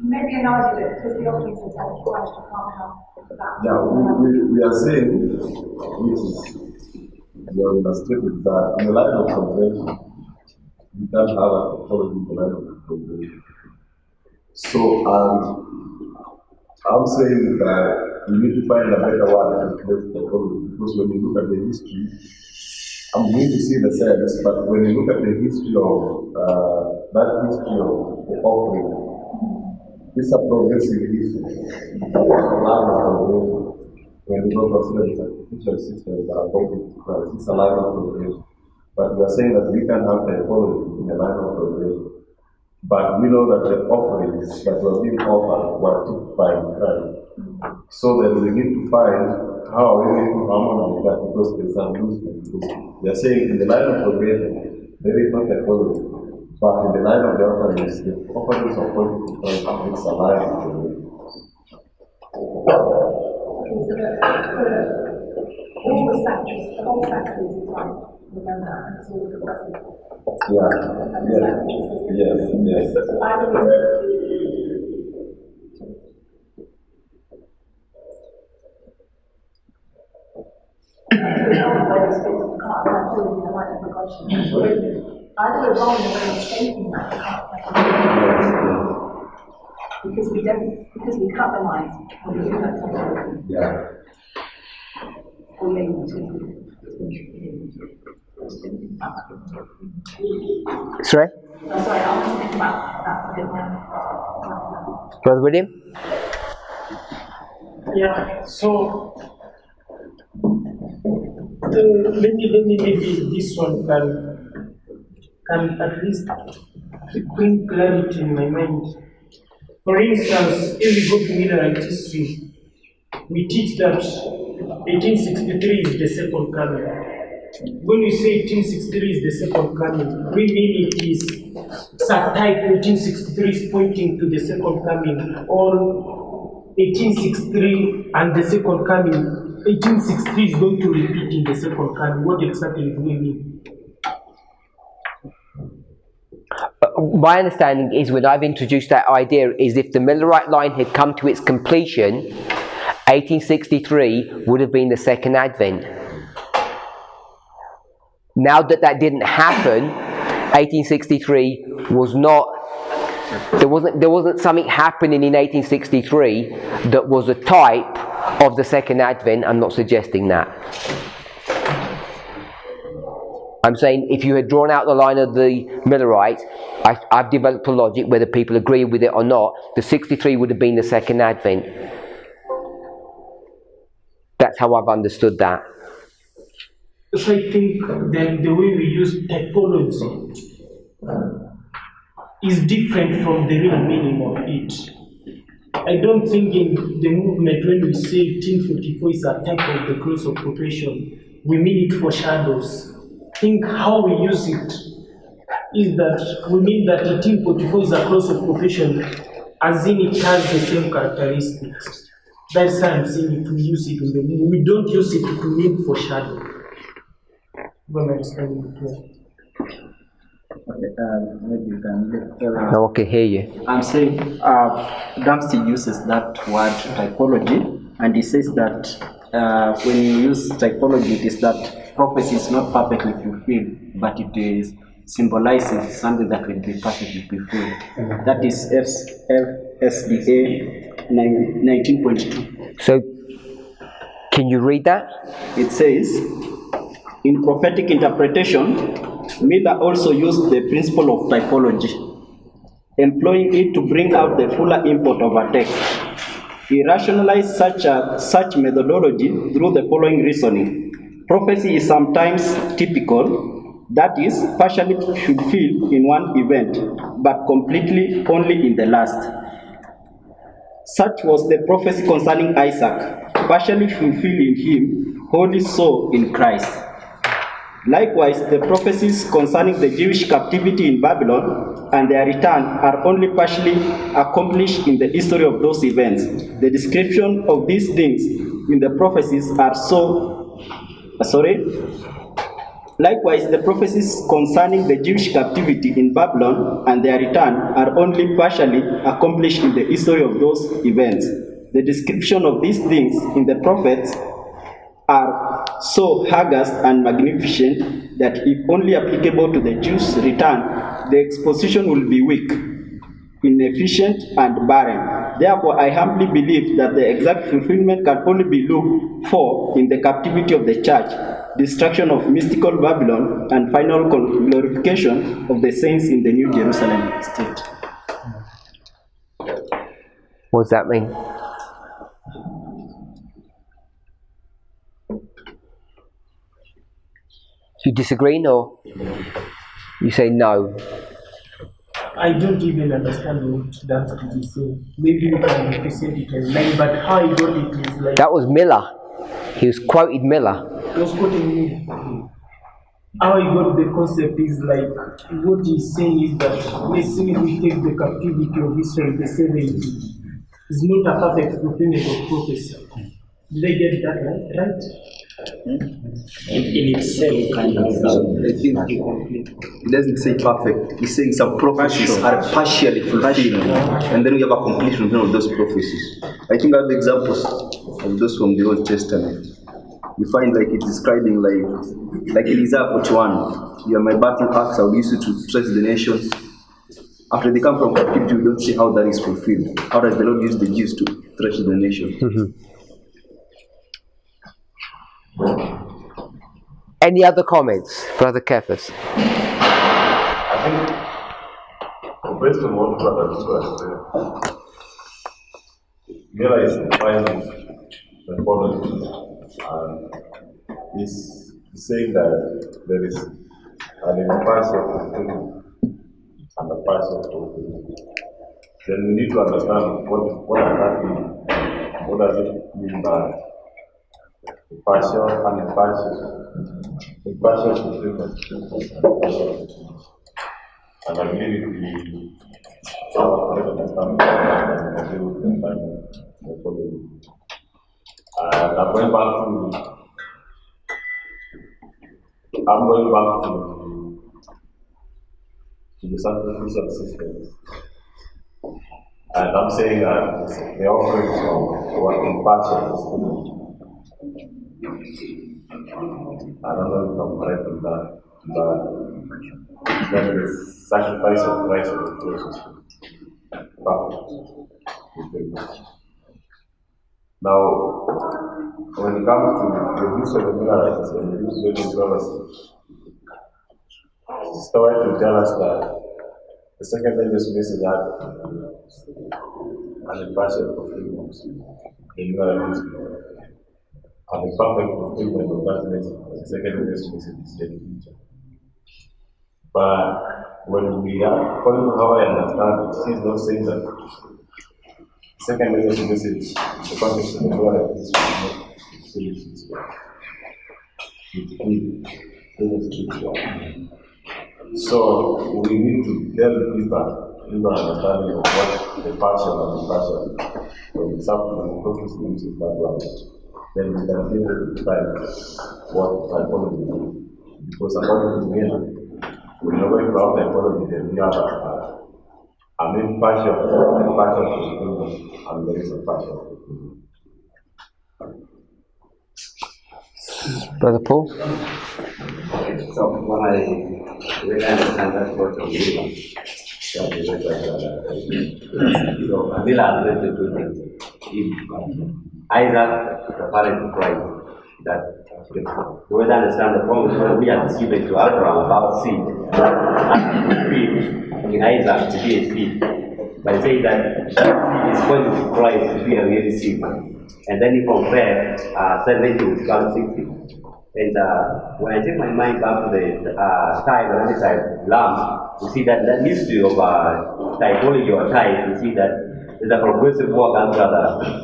maybe an argument because the offerings are taught twice, you can't have that. Yeah, we are saying, which is, we have illustrated that in the line of convention, we can't have a technology in the line of convention. So, I'm saying that we need to find a better word to express technology, because when you look at the history, I'm going to see the sense, but when you look at the history of that history of the offering, it's a progressive history. When we don't consider the sacrificial systems that are according to Christ, it's a line of progression. But we are saying that we can have typology in a line of progression. But we know that the offerings that were being offered were typified in Christ. So then we need to find how we need to harmonize that, because there's some loosely. They are saying in the line of progression, there is no typology. But in the line of the offerings of pointing to Christ, it's a line of progression. All the sacrifice, the whole sacrifice is like, remember, and it's all the blessing. Yeah, yes. So I believe either we're wrong in the way of stating that because we cut the lines when we do that technology. Yeah. Or maybe Sorry? sorry, I'll just think about that a bit more. Brother William? Yeah, so maybe this one can at least bring clarity in my mind. For instance, if we go to Middle history, we teach that 1863 is the second coming. When we say 1863 is the second coming, we mean it is some type 1863 is pointing to the second coming, or 1863 and the second coming. 1863 is going to repeat in the second coming. What exactly do we mean? My understanding is, when I've introduced that idea, is if the Millerite line had come to its completion, 1863 would have been the second advent. Now that didn't happen, 1863 was not, there wasn't something happening in 1863 that was a type of the second advent. I'm not suggesting that. I'm saying if you had drawn out the line of the Millerites, I've developed a logic, whether people agree with it or not, the 63 would have been the second advent. That's how I've understood that. So I think then the way we use typology is different from the real meaning of it. I don't think in the movement when we say 1844 is a type of the close of probation, we mean it for shadows. I think how we use it is that we mean that 1844 is a close of probation, as in it has the same characteristics. That's why I'm saying it, we use it in the meaning. We don't use it to mean for shadow. When I understand it well. Okay, maybe you can No one can hear you. I'm saying Dempsey uses that word typology, and he says that when you use typology, it is that prophecy is not perfectly fulfilled, but it is symbolizes something that will be perfectly fulfilled. That is FSDA 19.2. So, can you read that? It says, in prophetic interpretation, Miller also used the principle of typology, employing it to bring out the fuller import of a text. He rationalized such methodology through the following reasoning. Prophecy is sometimes typical, that is, partially fulfilled in one event, but completely only in the last. Such was the prophecy concerning Isaac, partially fulfilled in him, wholly so in Christ. Likewise, the prophecies concerning the Jewish captivity in Babylon and their return are only partially accomplished in the history of those events. The description of these things in the prophecies are Likewise, the prophecies concerning the Jewish captivity in Babylon and their return are only partially accomplished in the history of those events. The description of these things in the prophets are so august and magnificent that if only applicable to the Jews' return, the exposition will be weak, inefficient, and barren. Therefore, I humbly believe that the exact fulfillment can only be looked for in the captivity of the church, destruction of mystical Babylon, and final glorification of the saints in the New Jerusalem state. What does that mean? You disagree, or you say no? I don't even understand what that is saying. Maybe you can represent it online, but how I got it is like... That was Miller. He was quoted Miller. He was quoting me. How I got the concept is like, what he's saying is that, let's say we take the captivity of Israel, the 70, is not a perfect fulfillment of prophecy. Did I get that right? In itself, kind of. I think it doesn't say perfect. It's saying some prophecies are partially fulfilled, and then we have a complete fulfillment of those prophecies. I think I have examples of those from the Old Testament. You find like it's describing like in Isaiah 41, you are my battle axe, I will use it to stretch the nations. After they come from captivity, we don't see how that is fulfilled. How does the Lord use the Jews to stretch the nations? Mm-hmm. Any other comments, Brother Cephas? I think, based on what Brother was saying, Miller is defining the following, and he's saying that there is an impartial fulfillment and a partial fulfillment. Then we need to understand what exactly, what does it mean by partial and impartial fulfillment and partial fulfillment. And I believe it will have a correct understanding of the environment the following. And I'm going back to the sacrificial systems. And I'm saying that the offerings were impartial. I don't know if I'm correct on that, but then the sacrifice of Christ was perfect. Now, when it comes to the use of the miracles and the use of the prophecy, Sister White will tell us that the second angel's message had an impartial fulfillment. The miracles and the perfect fulfillment of that message, the second angel's message is yet future. But when we are, according to how I understand it, he's not saying that the second angel's message, the context of the word is not solutions. So we need to delve deeper into understanding of what the partial and impartial, for example, the prophecy is that one. Then we can be able to define what typology is. Because according to me, we're not going to have typology, then we have a main partial and partial fulfillment, and there is a partial fulfillment. Brother Paul? So when I really understand that word of Mila, so Mila has to do that. Isaac referring to Christ, that the way to understand the promise when we are given to Abraham about seed, and in Isaac to be a seed. But say that seed is going to be Christ to be a real seed. And then you compare 70 with 60. And when I take my mind back to the tithe or any type lamb, you see that mystery of typology or tithe, you see that there's a progressive work as brother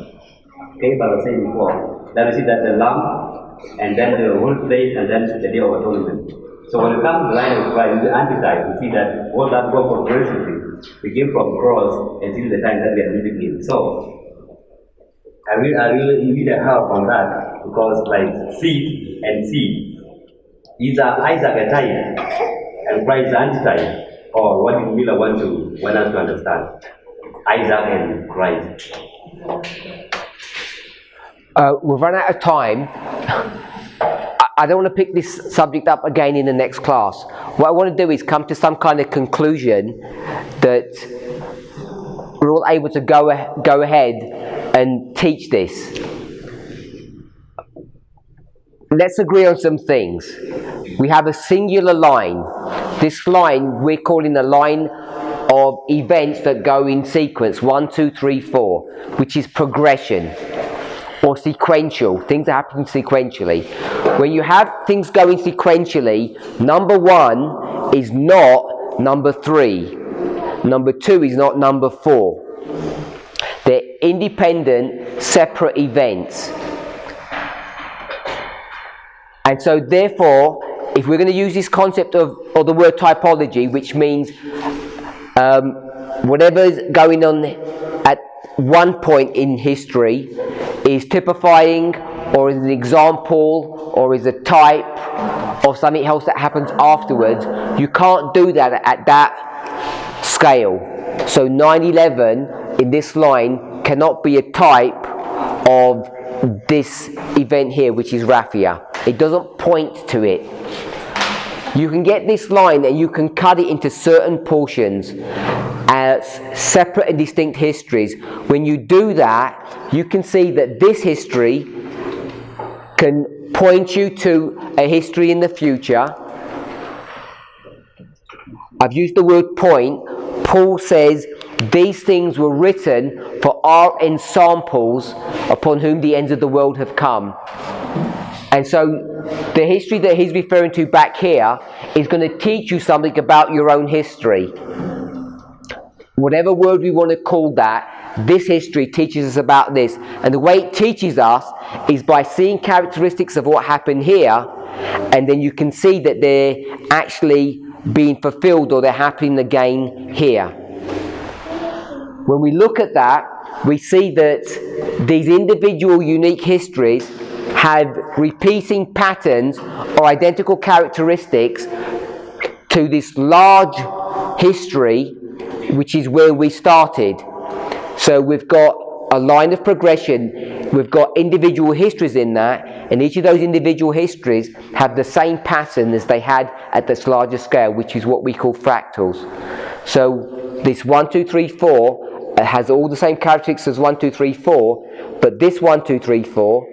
Abel was saying before. That you see that the lamb and then the whole place, and then the Day of Atonement. So when it comes to the line of Christ, the antitype, we see that all that go progressively, begin from cross until the time that we are living in. So I really need a help on that, because like seed and seed, is Isaac a type and Christ the antitype, or what did Miller want us to understand? Isaac and Christ. We've run out of time. I don't want to pick this subject up again in the next class. What I want to do is come to some kind of conclusion that we're all able to go ahead and teach this. Let's agree on some things. We have a singular line. This line we're calling a line of events that go in sequence, 1, 2, 3, 4, which is progression or sequential. Things are happening sequentially. When you have things going sequentially, number 1 is not number 3. Number 2 is not number 4. They're independent, separate events. And so therefore, if we're going to use this concept of the word typology, which means whatever's going on at one point in history is typifying, or is an example, or is a type of something else that happens afterwards, you can't do that at that scale. So 9/11 in this line cannot be a type of this event here, which is Raphia. It doesn't point to it. You can get this line and you can cut it into certain portions as separate and distinct histories. When you do that, you can see that this history can point you to a history in the future. I've used the word point. Paul says these things were written for our ensamples, upon whom the ends of the world have come. And so the history that he's referring to back here is going to teach you something about your own history. Whatever word we want to call that, this history teaches us about this. And the way it teaches us is by seeing characteristics of what happened here, and then you can see that they're actually being fulfilled, or they're happening again here. When we look at that, we see that these individual unique histories have repeating patterns or identical characteristics to this large history, which is where we started. So we've got a line of progression, we've got individual histories in that, and each of those individual histories have the same pattern as they had at this larger scale, which is what we call fractals. So this 1, 2, 3, 4 has all the same characteristics as 1, 2, 3, 4, but this 1, 2, 3, 4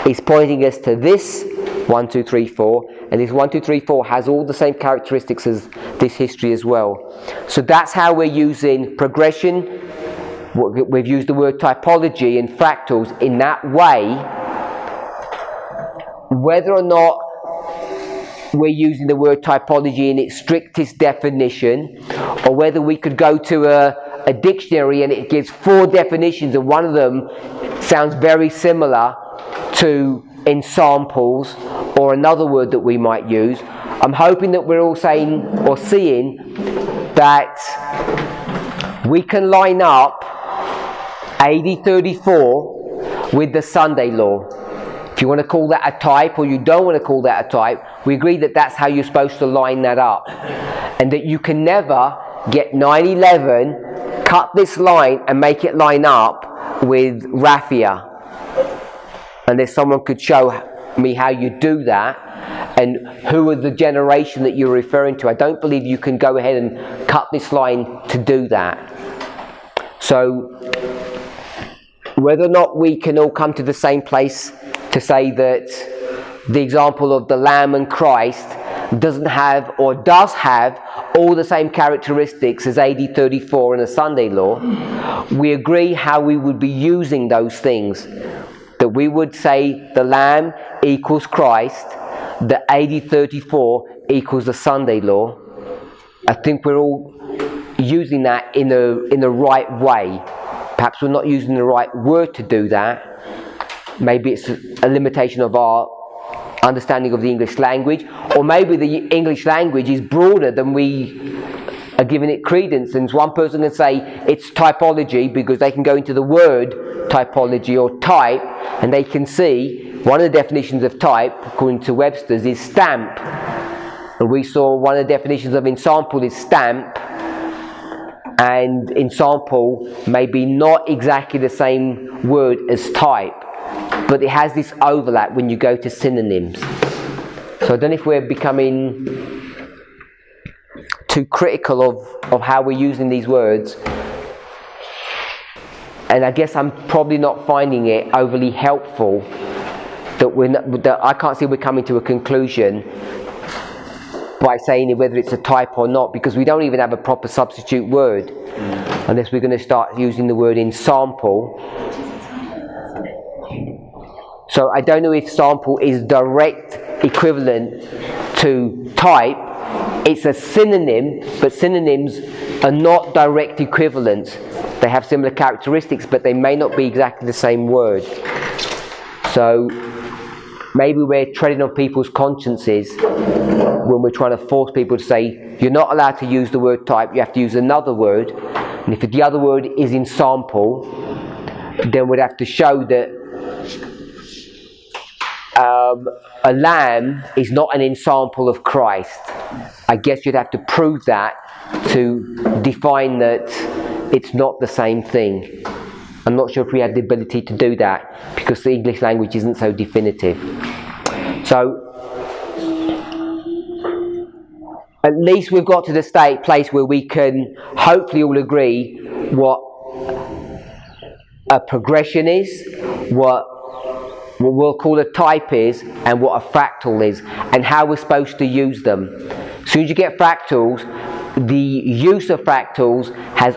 is pointing us to this 1, 2, 3, 4, and this 1, 2, 3, 4 has all the same characteristics as this history as well. So that's how we're using progression. We've used the word typology and fractals in that way. Whether or not we're using the word typology in its strictest definition, or whether we could go to a dictionary and it gives 4 definitions and one of them sounds very similar to ensamples, or another word that we might use, I'm hoping that we're all saying or seeing that we can line up AD 34 with the Sunday law. If you want to call that a type, or you don't want to call that a type, we agree that that's how you're supposed to line that up. And that you can never get 9/11, cut this line and make it line up with Raphia. Unless someone could show me how you do that, and who are the generation that you're referring to. I don't believe you can go ahead and cut this line to do that. So whether or not we can all come to the same place to say that the example of the Lamb and Christ doesn't have, or does have, all the same characteristics as AD 34 and the Sunday law, we agree how we would be using those things. That we would say the Lamb equals Christ, the AD 34 equals the Sunday law. I think we're all using that in the right way. Perhaps we're not using the right word to do that. Maybe it's a limitation of our understanding of the English language, or maybe the English language is broader than we are giving it credence, and one person can say it's typology because they can go into the word typology or type, and they can see one of the definitions of type, according to Webster's, is stamp, and we saw one of the definitions of ensample is stamp, and ensample may be not exactly the same word as type, but it has this overlap when you go to synonyms. So I don't know if we're becoming too critical of how we're using these words, and I guess I'm probably not finding it overly helpful that I can't see we're coming to a conclusion by saying whether it's a type or not, because we don't even have a proper substitute word unless we're going to start using the word ensample. So I don't know if sample is direct equivalent to type. It's a synonym, but synonyms are not direct equivalents. They have similar characteristics, but they may not be exactly the same word. So maybe we're treading on people's consciences when we're trying to force people to say, you're not allowed to use the word type, you have to use another word. And if the other word is ensample, then we'd have to show that a lamb is not an ensample of Christ. I guess you'd have to prove that to define that it's not the same thing. I'm not sure if we have the ability to do that because the English language isn't so definitive. So at least we've got to the place where we can hopefully all agree what a progression is, what we'll call a type is, and what a fractal is, and how we're supposed to use them. As soon as you get fractals, the use of fractals has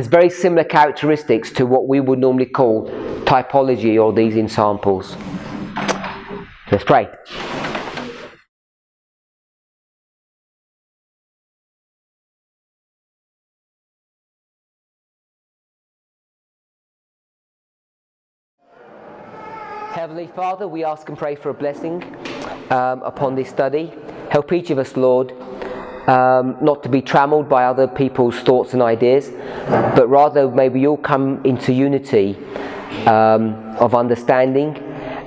very similar characteristics to what we would normally call typology or these ensamples. Let's pray. Heavenly Father, we ask and pray for a blessing upon this study. Help each of us, Lord, not to be trammeled by other people's thoughts and ideas, but rather may we all come into unity of understanding,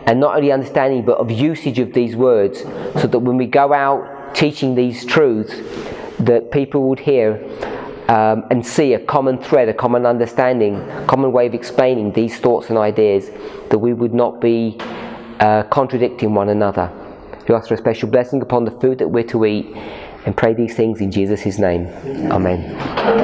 and not only understanding but of usage of these words, so that when we go out teaching these truths, that people would hear and see a common thread, a common understanding, a common way of explaining these thoughts and ideas, that we would not be contradicting one another. We ask for a special blessing upon the food that we're to eat, and pray these things in Jesus' name. Amen.